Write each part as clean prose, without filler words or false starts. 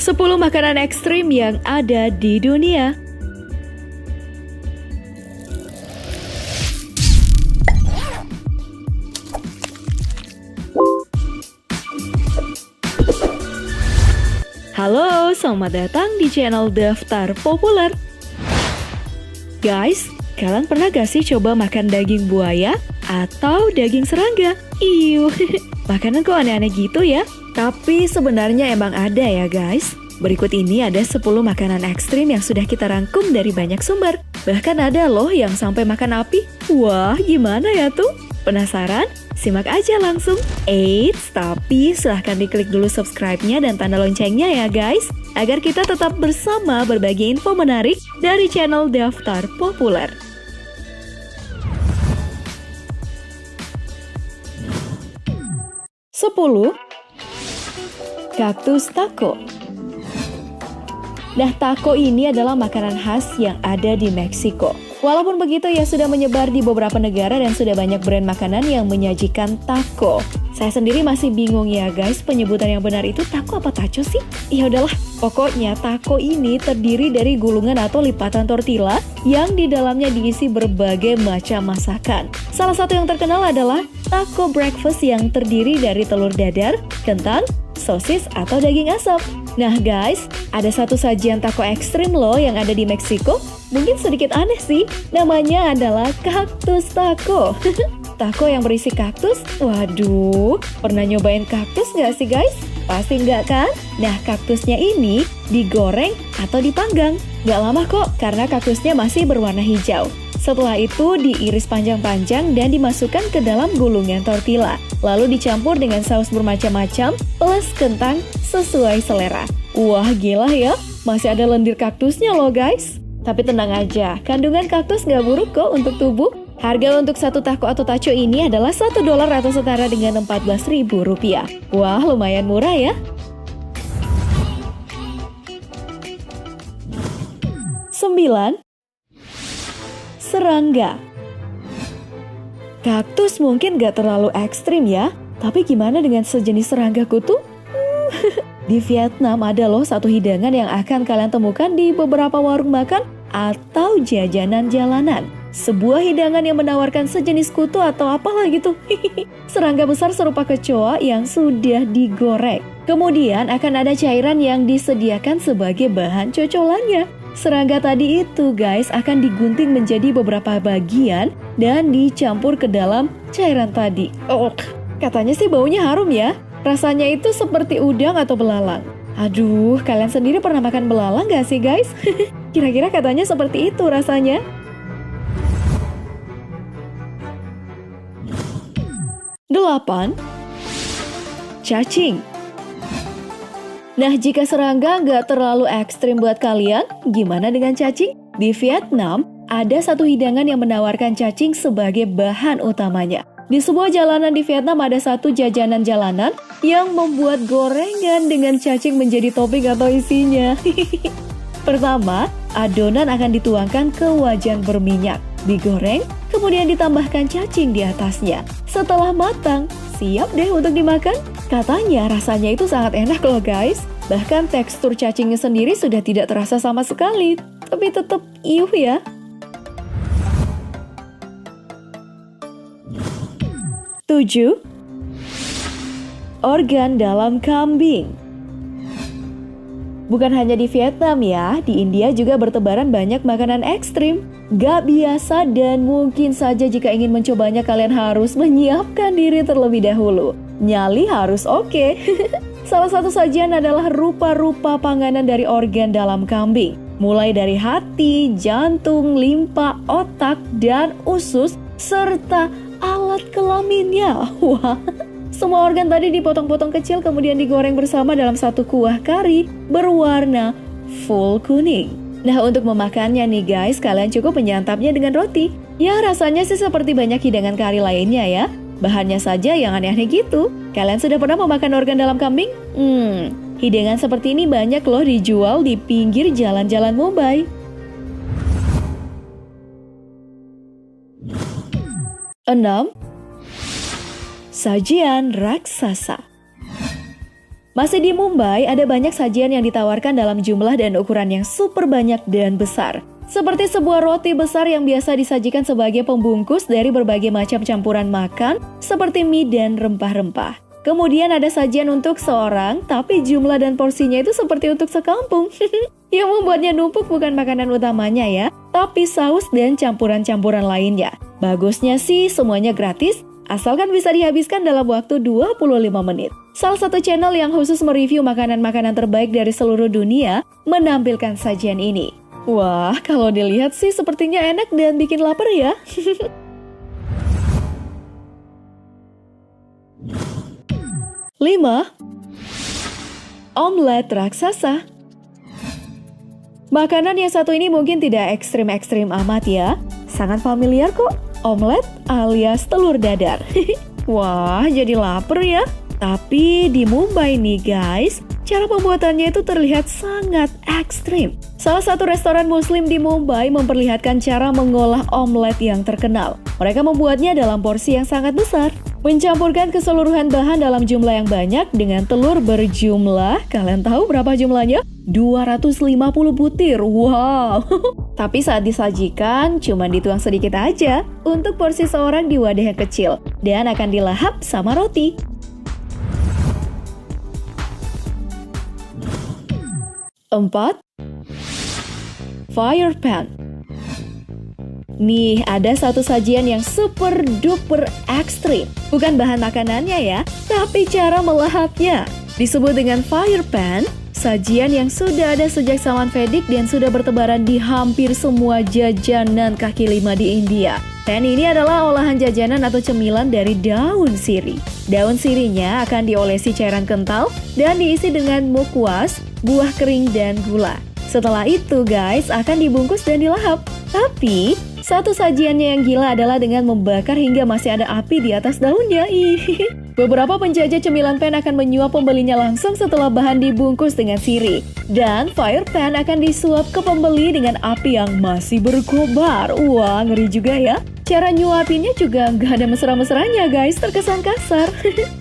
10 makanan ekstrim yang ada di dunia. Halo, selamat datang di channel Daftar Populer. Guys, kalian pernah gak sih coba makan daging buaya atau daging serangga? Iuh, makanan kok aneh-aneh gitu ya? Tapi sebenarnya emang ada ya guys. Berikut ini ada 10 makanan ekstrim yang sudah kita rangkum dari banyak sumber. Bahkan ada loh yang sampai makan api. Wah, gimana ya tuh? Penasaran? Simak aja langsung. Eits, tapi silahkan diklik dulu subscribe-nya dan tanda loncengnya ya guys, agar kita tetap bersama berbagi info menarik dari channel Daftar Populer. Sepuluh, kaktus taco. Nah, taco ini adalah makanan khas yang ada di Meksiko. Walaupun begitu, ia sudah menyebar di beberapa negara dan sudah banyak brand makanan yang menyajikan taco. Saya sendiri masih bingung ya guys, penyebutan yang benar itu taco apa taco sih? Ya udahlah, pokoknya taco ini terdiri dari gulungan atau lipatan tortilla yang di dalamnya diisi berbagai macam masakan. Salah satu yang terkenal adalah taco breakfast yang terdiri dari telur dadar, kentang, sosis atau daging asap. Nah guys, ada satu sajian taco ekstrim loh yang ada di Meksiko. Mungkin sedikit aneh sih, namanya adalah kaktus taco. Taco yang berisi kaktus? Waduh, pernah nyobain kaktus nggak sih guys? Pasti nggak kan? Nah, kaktusnya ini digoreng atau dipanggang. Nggak lama kok, karena kaktusnya masih berwarna hijau. Setelah itu diiris panjang-panjang dan dimasukkan ke dalam gulungan tortilla. Lalu dicampur dengan saus bermacam-macam plus kentang sesuai selera. Wah gila ya, masih ada lendir kaktusnya loh guys. Tapi tenang aja, kandungan kaktus nggak buruk kok untuk tubuh. Harga untuk satu taco atau taco ini adalah $1 atau setara dengan Rp14.000. Wah lumayan murah ya. 9. Serangga. Kaktus mungkin gak terlalu ekstrim ya, tapi gimana dengan sejenis serangga kutu? Di Vietnam ada loh satu hidangan yang akan kalian temukan di beberapa warung makan atau jajanan jalanan. Sebuah hidangan yang menawarkan sejenis kutu atau apalah gitu. Serangga besar serupa kecoa yang sudah digoreng. Kemudian akan ada cairan yang disediakan sebagai bahan cocolannya. Serangga tadi itu guys akan digunting menjadi beberapa bagian dan dicampur ke dalam cairan tadi. Oh, katanya sih baunya harum ya. Rasanya itu seperti udang atau belalang. Aduh, kalian sendiri pernah makan belalang gak sih guys? Kira-kira katanya seperti itu rasanya. 8. Cacing. Nah, jika serangga nggak terlalu ekstrim buat kalian, gimana dengan cacing? Di Vietnam, ada satu hidangan yang menawarkan cacing sebagai bahan utamanya. Di sebuah jalanan di Vietnam ada satu jajanan jalanan yang membuat gorengan dengan cacing menjadi topping atau isinya. Pertama, adonan akan dituangkan ke wajan berminyak, digoreng, kemudian ditambahkan cacing di atasnya. Setelah matang, siap deh untuk dimakan. Katanya rasanya itu sangat enak loh guys. Bahkan tekstur cacingnya sendiri sudah tidak terasa sama sekali. Tapi tetap iuh ya. 7. Organ dalam kambing. Bukan hanya di Vietnam ya, di India juga bertebaran banyak makanan ekstrim. Gak biasa dan mungkin saja jika ingin mencobanya kalian harus menyiapkan diri terlebih dahulu. Nyali harus oke. Salah satu sajian adalah rupa-rupa panganan dari organ dalam kambing. Mulai dari hati, jantung, limpa, otak, dan usus, serta alat kelaminnya. Wah, semua organ tadi dipotong-potong kecil kemudian digoreng bersama dalam satu kuah kari berwarna full kuning. Nah, untuk memakannya nih guys, kalian cukup menyantapnya dengan roti. Ya, rasanya sih seperti banyak hidangan kari lainnya ya. Bahannya saja yang aneh-aneh gitu. Kalian sudah pernah memakan organ dalam kambing? Hidangan seperti ini banyak loh dijual di pinggir jalan-jalan Mumbai. 6. Sajian raksasa. Masih di Mumbai, ada banyak sajian yang ditawarkan dalam jumlah dan ukuran yang super banyak dan besar. Seperti sebuah roti besar yang biasa disajikan sebagai pembungkus dari berbagai macam campuran makan, seperti mie dan rempah-rempah. Kemudian ada sajian untuk seorang, tapi jumlah dan porsinya itu seperti untuk sekampung. Yang membuatnya numpuk bukan makanan utamanya ya, tapi saus dan campuran-campuran lainnya. Bagusnya sih semuanya gratis, asalkan bisa dihabiskan dalam waktu 25 menit. Salah satu channel yang khusus mereview makanan-makanan terbaik dari seluruh dunia menampilkan sajian ini. Wah, kalau dilihat sih sepertinya enak dan bikin lapar ya. 5. Omelet raksasa. Makanan yang satu ini mungkin tidak ekstrim-ekstrim amat ya. Sangat familiar kok, omelet alias telur dadar. Wah, jadi lapar ya. Tapi di Mumbai nih guys, cara pembuatannya itu terlihat sangat ekstrim. Salah satu restoran muslim di Mumbai memperlihatkan cara mengolah omelet yang terkenal. Mereka membuatnya dalam porsi yang sangat besar. Mencampurkan keseluruhan bahan dalam jumlah yang banyak dengan telur berjumlah, kalian tahu berapa jumlahnya? 250 butir, wow. Tapi saat disajikan, cuma dituang sedikit aja untuk porsi seorang di wadah yang kecil. Dan akan dilahap sama roti. 4. Fire pan. Nih, ada satu sajian yang super duper ekstrim. Bukan bahan makanannya ya, tapi cara melahapnya. Disebut dengan fire pan, sajian yang sudah ada sejak zaman Vedic dan sudah bertebaran di hampir semua jajanan kaki lima di India. Pan ini adalah olahan jajanan atau cemilan dari daun sirih. Daun sirihnya akan diolesi cairan kental dan diisi dengan mukwas, buah kering, dan gula. Setelah itu guys, akan dibungkus dan dilahap. Tapi, satu sajiannya yang gila adalah dengan membakar hingga masih ada api di atas daunnya. Beberapa penjajah cemilan pan akan menyuap pembelinya langsung setelah bahan dibungkus dengan sirih. Dan fire pan akan disuap ke pembeli dengan api yang masih berkobar. Wah, ngeri juga ya. Cara nyuapinnya juga nggak ada mesra-mesranya guys, terkesan kasar.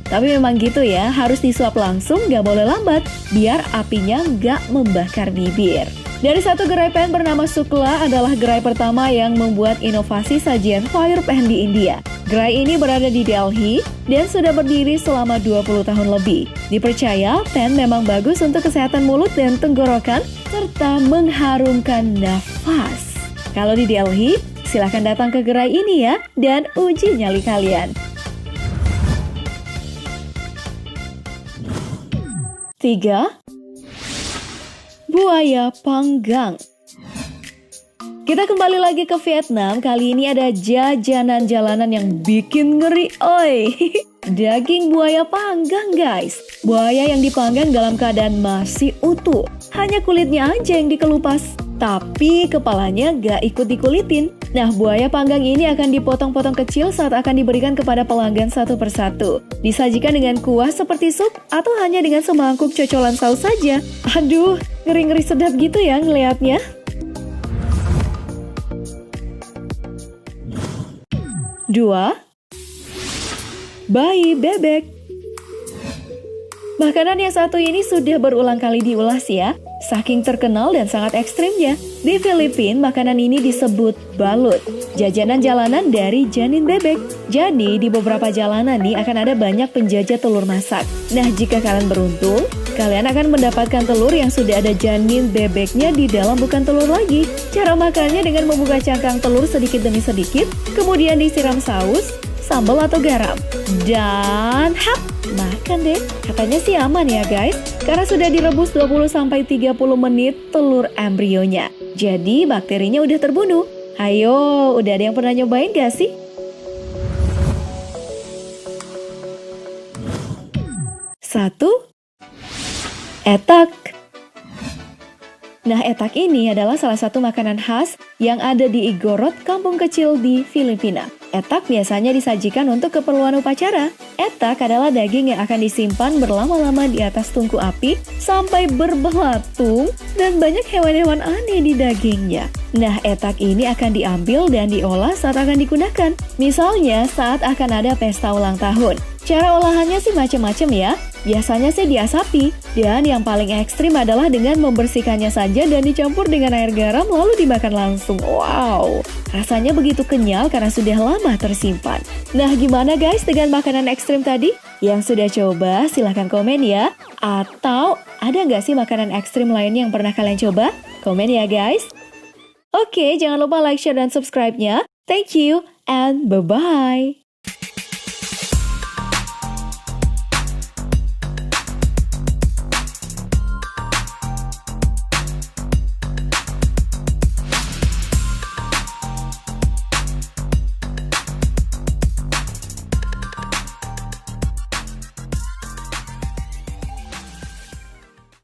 Tapi memang gitu ya, harus disuap langsung, nggak boleh lambat, biar apinya nggak membakar bibir. Dari satu gerai pan bernama Sukla adalah gerai pertama yang membuat inovasi sajian fire pan di India. Gerai ini berada di Delhi dan sudah berdiri selama 20 tahun lebih. Dipercaya, pan memang bagus untuk kesehatan mulut dan tenggorokan, serta mengharumkan nafas. Kalau di Delhi, silahkan datang ke gerai ini ya, dan uji nyali kalian. 3. Buaya panggang. Kita kembali lagi ke Vietnam. Kali ini ada jajanan jalanan yang bikin ngeri, oi. Daging buaya panggang guys. Buaya yang dipanggang dalam keadaan masih utuh. Hanya kulitnya aja yang dikelupas. Tapi kepalanya gak ikut dikulitin. Nah, buaya panggang ini akan dipotong-potong kecil saat akan diberikan kepada pelanggan satu persatu. Disajikan dengan kuah seperti sup atau hanya dengan semangkuk cocolan saus saja. Aduh, ngeri-ngeri sedap gitu ya ngeliatnya. 2. Bayi bebek. Makanan yang satu ini sudah berulang kali diulas ya, saking terkenal dan sangat ekstrimnya. Di Filipina, makanan ini disebut balut, jajanan jalanan dari janin bebek. Jadi, di beberapa jalanan nih akan ada banyak penjajah telur masak. Nah, jika kalian beruntung, kalian akan mendapatkan telur yang sudah ada janin bebeknya di dalam, bukan telur lagi. Cara makannya dengan membuka cangkang telur sedikit demi sedikit, kemudian disiram saus, sambal atau garam. Dan hap, makan deh. Katanya sih aman ya guys, karena sudah direbus 20-30 menit telur embrionya. Jadi bakterinya udah terbunuh. Ayo, udah ada yang pernah nyobain gak sih? 1. Etak. Nah, etak ini adalah salah satu makanan khas yang ada di Igorot, kampung kecil di Filipina. Etak biasanya disajikan untuk keperluan upacara. Etak adalah daging yang akan disimpan berlama-lama di atas tungku api sampai berbelatung dan banyak hewan-hewan aneh di dagingnya. Nah, etak ini akan diambil dan diolah saat akan digunakan. Misalnya saat akan ada pesta ulang tahun. Cara olahannya sih macam-macam ya. Biasanya sih diasapi, dan yang paling ekstrim adalah dengan membersihkannya saja dan dicampur dengan air garam lalu dimakan langsung. Wow, rasanya begitu kenyal karena sudah lama tersimpan. Nah, gimana guys dengan makanan ekstrim tadi? Yang sudah coba silahkan komen ya. Atau ada nggak sih makanan ekstrim lain yang pernah kalian coba? Komen ya guys. Oke, jangan lupa like, share, dan subscribe-nya. Thank you, and bye-bye.